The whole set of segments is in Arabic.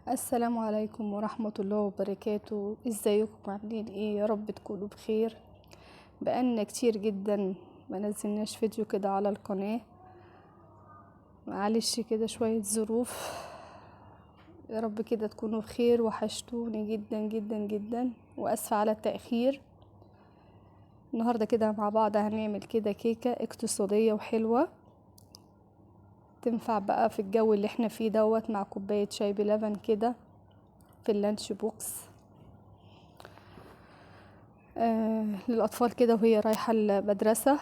السلام عليكم ورحمة الله وبركاته. ازيكم عاملين ايه؟ يا رب تكونوا بخير. بقالنا كتير جدا ما نزلناش فيديو كده على القناة، معلش كده شوية ظروف. يا رب كده تكونوا بخير، وحشتوني جدا جدا جدا، واسفة على التأخير. النهاردة كده مع بعض هنعمل كده كيكة اقتصادية وحلوة، تنفع بقى في الجو اللي احنا فيه دوت، مع كوباية شاي بلبن كده في اللانش بوكس. للأطفال كده وهي رايحة المدرسة.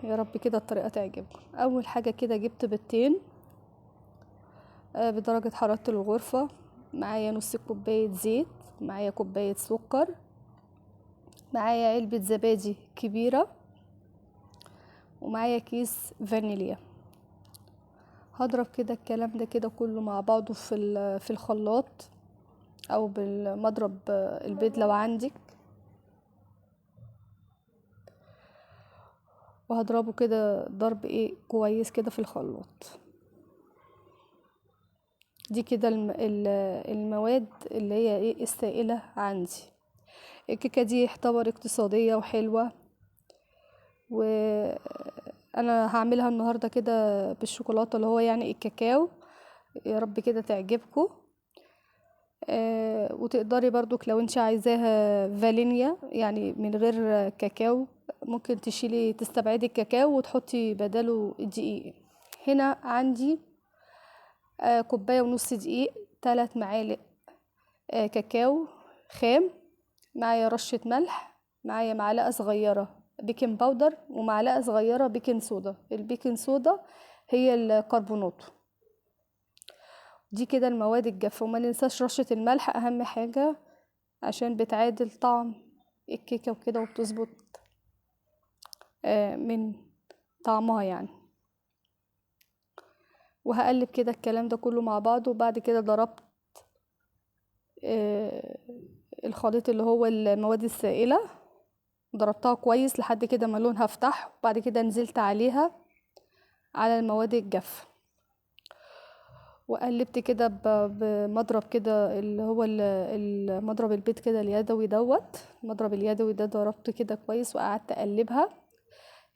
يا رب كده الطريقة تعجبكم. أول حاجة كده جبت بيضتين بدرجة حرارة الغرفة، معايا نص كوباية زيت، معايا كوباية سكر، معايا علبة زبادي كبيرة، ومعايا كيس فانيليا. هضرب كده الكلام ده كده كله مع بعضه في الخلاط او بالمضرب البيض لو عندك، وهضربه كده ضرب كويس كده في الخلاط. دي كده المواد اللي هي السائلة عندي. الكيكة دي يعتبر اقتصادية وحلوة، وانا هعملها النهاردة كده بالشوكولاتة اللي هو يعني الكاكاو. يا رب كده تعجبكم. وتقدري برضو لو انت عايزاها فانيليا يعني من غير كاكاو، ممكن تستبعدي الكاكاو وتحطي بداله الدقيق. هنا عندي كوباية ونص دقيق، 3 معالق كاكاو خام، معايا رشة ملح، معايا معلقة صغيرة بيكنج باودر، ومعلقة صغيرة بيكنج صودا. البيكنج صودا هي الكربونات. دي كده المواد الجافة. وما ننساش رشة الملح، اهم حاجة عشان بتعادل طعم الكيكة وكده، وبتظبط من طعمها يعني. وهقلب كده الكلام ده كله مع بعضه. وبعد كده ضربت الخليط اللي هو المواد السائلة، ضربتها كويس لحد كده ما لونها فتح. وبعد كده نزلت عليها على المواد الجافة، وقلبت كده بمضرب كده اللي هو المضرب البيض كده اليدوي دوت. المضرب اليدوي ده ضربت كده كويس وقعدت اقلبها.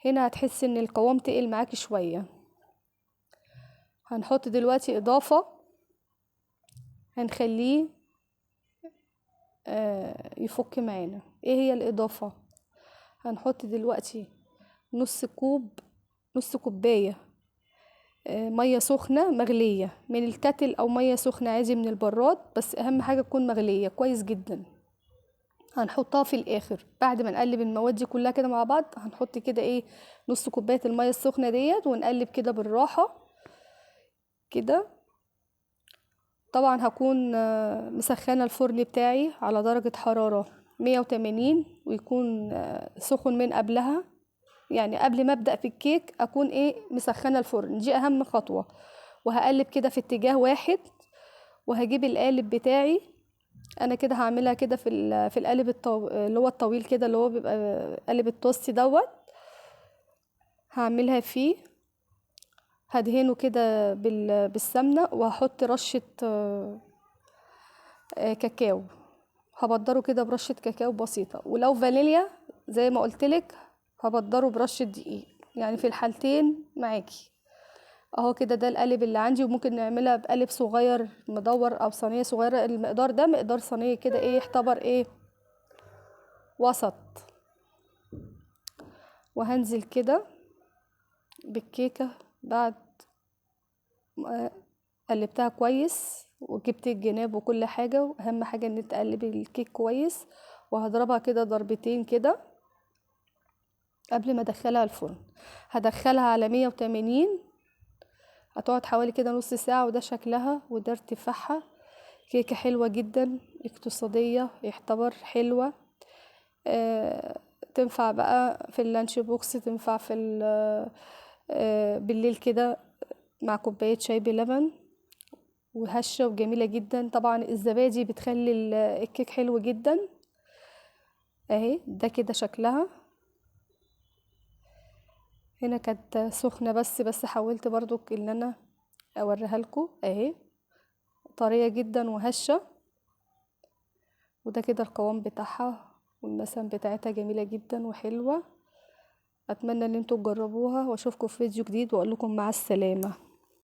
هنا هتحسي ان القوام تقل معاكي شوية. هنحط دلوقتي اضافة، هنخليه يفك معانا. ايه هي الاضافة؟ هنحط دلوقتي نص كوباية مية سخنة مغلية من الكتل، او مية سخنة عادي من البراد، بس اهم حاجة تكون مغلية كويس جدا. هنحطها في الاخر بعد ما نقلب المواد دي كلها كده مع بعض. هنحط كده نص كوباية المية السخنة ديت، ونقلب كده بالراحة كده. طبعا هكون مسخنة الفرن بتاعي على درجة حرارة 180، ويكون سخن من قبلها. يعني قبل ما ابدأ في الكيك اكون مسخنة الفرن، دي اهم خطوة. وهقلب كده في اتجاه واحد، وهجيب القالب بتاعي. انا كده هعملها كده في القالب اللي هو الطويل كده، اللي هو بيبقى قالب التوست دوت. هعملها فيه، هدهنه كده بالسمنة، وهحط رشة كاكاو. هبدره كده برشة كاكاو بسيطة، ولو فانيليا زي ما قلتلك هبدره برشة دقيق. يعني في الحالتين معاكي. اهو كده ده القالب اللي عندي. وممكن نعملها بقالب صغير مدور او صينية صغيرة. المقدار ده مقدار صينية كده يعتبر وسط. وهنزل كده بالكيكة بعد ما قلبتها كويس، وجبت الجناب وكل حاجة. واهم حاجة ان تقلبي الكيك كويس. وهضربها كده ضربتين كده قبل ما ادخلها الفرن. هدخلها على 180، هتقعد حوالي كده نص ساعة. وده شكلها وده ارتفاعها. كيكة حلوة جدا اقتصادية، يعتبر حلوة. تنفع بقى في اللانش بوكس، تنفع في بالليل كده مع كوباية شاي بلبن، وهشة وجميلة جدا. طبعا الزبادي بتخلي الكيك حلو جدا. اهي ده كده شكلها. هنا كانت سخنة، بس حاولت برضو ان انا اوريها لكم اهي. طرية جدا وهشة. وده كده القوام بتاعها، والمسام بتاعتها جميلة جدا وحلوة. اتمنى ان انتوا تجربوها، واشوفكم في فيديو جديد واقول لكم مع السلامة.